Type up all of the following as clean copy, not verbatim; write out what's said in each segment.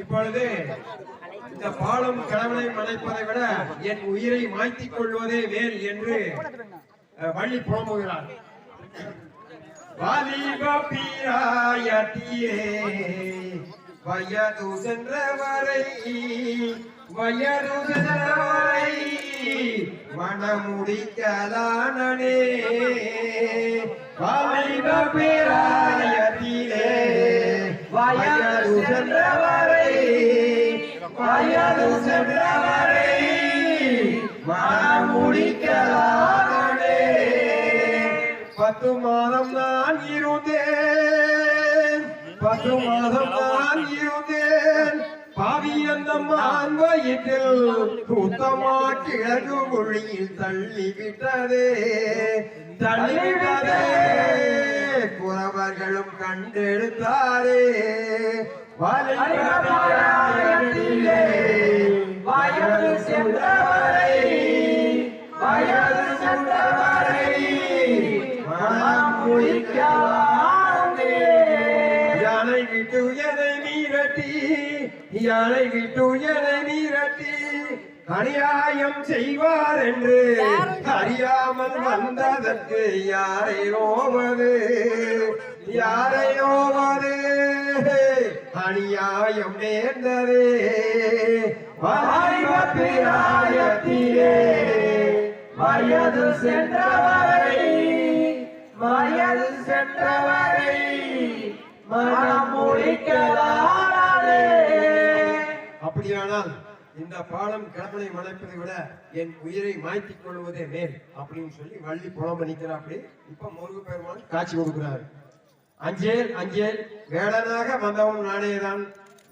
இப்பொழுது இந்த பாலம் கடவுளை மறைப்பதை விட என் உயிரை மாய்த்திக் கொள்வதே மேல் என்று வள்ளி புலம்புகிறார். வாலிப பிராயத்திலே வயது சென்றவரை மணமுடிக்கலானே. வாலிப பிராயத்திலே வயது சென்றவரை மணமுடிக்கலானே. 10 மாதம் நான் இருந்தேன், 10 மாதம் நான் இருந்தேன். பாவி அந்த மான் வயிற்றில் கூத்தமா கிழக்கு மொழியில் தள்ளிவிட்டதே, தள்ளிவிட்டதே. புறவர்களும் கண்டெடுத்தாரே. வயது சென்றவரை மனம் முடிக்கலானே. யானை விட்டு எதை மீறட்டி, யானை விட்டு எதை மீறட்டி அநியாயம் செய்வார் என்று அறியாமல் வந்ததற்கு யாரை நோவது, யாரை நோவது? அநியாயம் நேர்ந்ததே. வாலிப பிராயத்திலே வயது சென்றவரை மனம் முடிக்கலானே. அப்படியானால் இந்த பாலம் கடவுளை மறைப்பதை விட என் உயிரை மாய்த்திக் கொள்வதே மேல் அப்படின்னு சொல்லி வள்ளி புலம்ப நிற்கிறாப்படி. இப்ப முருகப்பெருமான் காட்சி கொடுக்கிறார். அஞ்சேல் அஞ்சேல், வேடனாக வந்தவன் நானேதான்,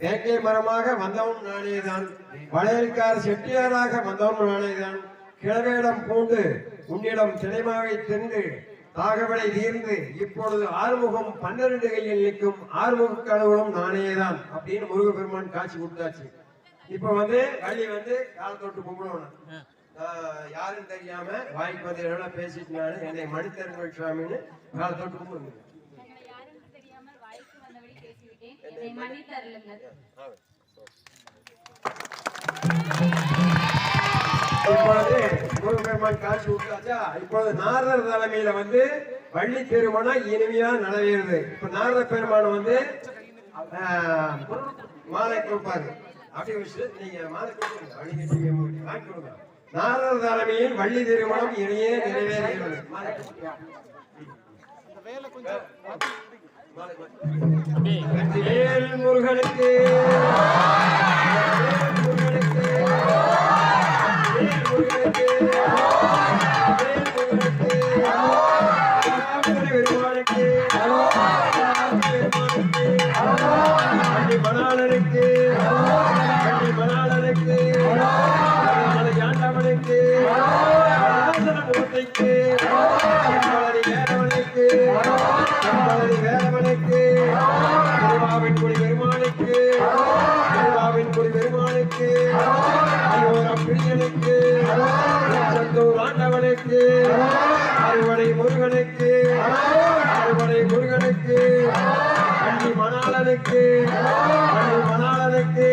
வேங்கை மரமாக வந்தவன் நானேதான், வளையல்கார செட்டியாராக வந்தவன் நானேதான். கிழவேடம் பூண்டு உன்னிடம் சிலைமாவை தின்று தாகவடை தீர்ந்து இப்பொழுது ஆறுமுகம் 12 கையில் நிற்கும் ஆறுமுக கடவுளும் நானேதான் அப்படின்னு முருகப்பெருமான் காட்சி கொடுத்தாச்சு. இப்ப வள்ளி கால தொட்டு கும்பிடணும். யாருன்னு தெரியாம வாய்க்கு வந்து எல்லாம் பேசிட்டு நானு என்னை மணித்தரங்கள் சுவாமின்னு கால தொட்டு கும்பிடுங்க. இப்பொழுது முருகப்பெருமான் காட்சி கொடுத்தாச்சா. இப்பொழுது நாரதர் தலைமையில வள்ளி திருமணம் இனிமையா நடவேறுது. இப்ப நாரத பெருமான மாலை கொடுப்பாரு. அப்படி வச்சு நீங்க மாலை கொடுங்க, வாங்கி கொடுங்க. நாரதர் தலைமையில் வள்ளி திருமணம் இனியே நிறைவேறுகிறது. முருகனுக்கு மணாளனுக்கு ஆண்டவனுக்கு மூர்த்திக்கு வேதவனுக்கு வேதவனுக்கு திருவாவின் குடி பெருமானுக்கு திருவாவின் குடி பெருமானுக்கு பிரியனுக்கு சந்தூர் ஆண்டவனுக்கு அறுவடை முருகனுக்கு அறுவடை முருகனுக்கு வள்ளி மணாளனுக்கு வள்ளி மணாளனுக்கு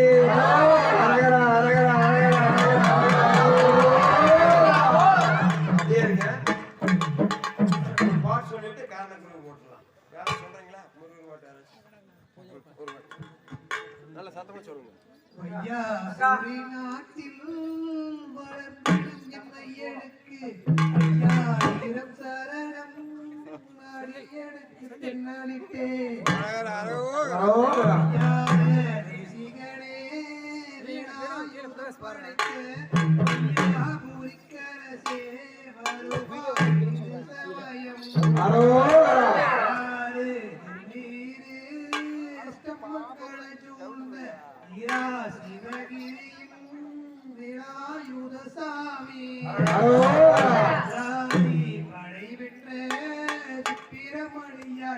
அரகரா அரகரா அரகரா. பாட்டு சொல்லிட்டு காரணம் போட்டுலாம். யாரும் சொல்றீங்களா? முருகன் ஓட்டாரு நல்ல சத்தமா சொல்லுங்க. நாட்டில் வளர்க்கும் எம்மையனுக்கு சரணம் நாடியனுக்கு தென்னாலிட்டே தேசிகனே பூரிக்கரசே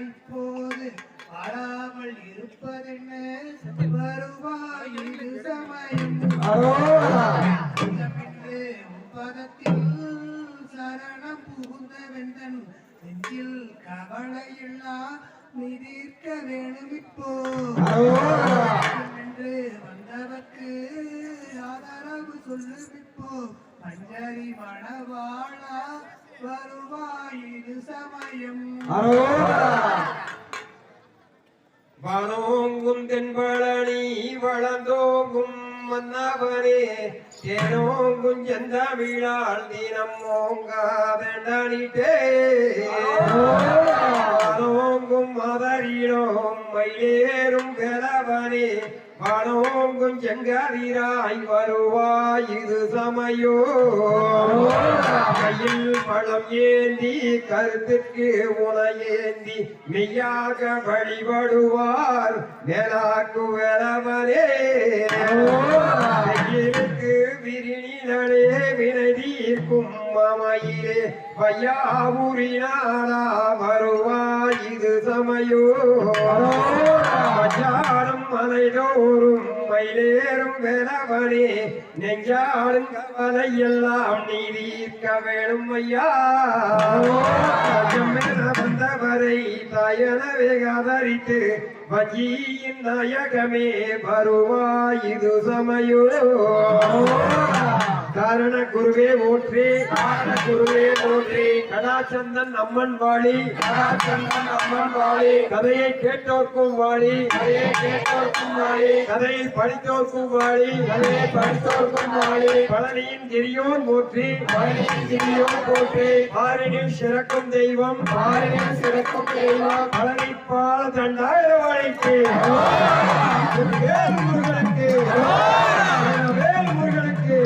இப்போது வராமல் இருப்பதென்ன வருவாய் சமயம் பதத்தில் சரணம் புகுந்த வெந்தன் நெஞ்சில் கவலையில்லா நிதிர்க்க வேணும் இப்போ வானோங்கும் தென்பழனி வளர்ந்தோங்கும் மன்னவனே தேனோங்கும் செந்தமிழால் தினம் ஓங்காதண்டனிட்டே வானோங்கும் மதரினோம் மயிலேறும் வேலவனே வானோங்கும் செங்கதிராய் வருவாய் இது சமயோ கையில் பழம் ஏந்தி கருத்துக்கு உனையேந்தி மெய்யாக வழிபடுவார் வேளாக்கு வேலவனே வெயிலுக்கு விரிநிலே வினை தீர்க்கும் மமையிலே வையாபுரினாரா வருவாய் இது சமயோ மச்சாடும் மலைதோறும் மயிலேறும் வேலவனே நெஞ்சாடும் கவலை எல்லாம் நீ தீர்க்க வேணும் ஐயா வந்தவரை தயனவே ஆதரித்து வஞ்சியின் நாயகமே வருவாய் இது சமயோ காரண குருவே போற்றி கடாச்சந்தன் அம்மன் வாழி கதையை கேட்டோர்க்கும் வாழி கதையை படித்தோர்க்கும் வாழி பழனியின் கிரியோன் போற்றி ஆறினில் சிறக்கும் தெய்வம் பழனிப்பால் தண்டாய வாழிக்கு முருகனுக்கு முருகனுக்கு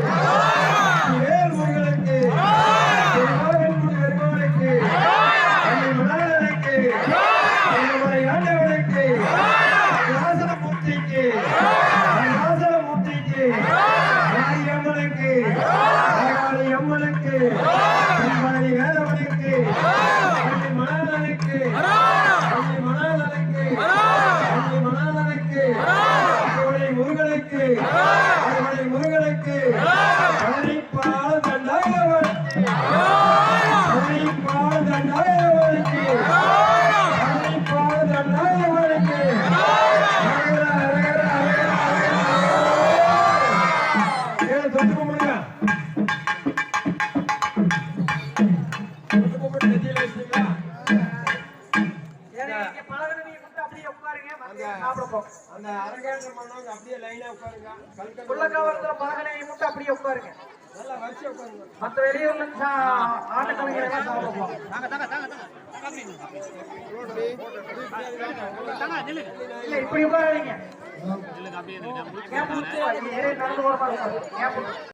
முருகனுக்கு பழனிப்பால் தண்டாயவனுக்கு பழனிப்பால் தண்டாயவனுக்கு பழனிப்பால் தண்டாயவனுக்கு தொட்டு கும்பிடுங்க தொட்டு கும்பிட்டு நெத்தியில வச்சுங்களா அந்த அரங்கேற்றம் பண்ணவங்க அப்படியே லைனா உட்காருங்க புள்ளக்காவரத்துல பலகனையை மட்டும் அப்படியே உட்காருங்க நல்லா வரிசையா உட்காருங்க மற்ற வெளியூர்ல ஆட்ட கலைஞர்கள் இல்ல இப்படி உட்காராதீங்க நடந்து போற மாதிரி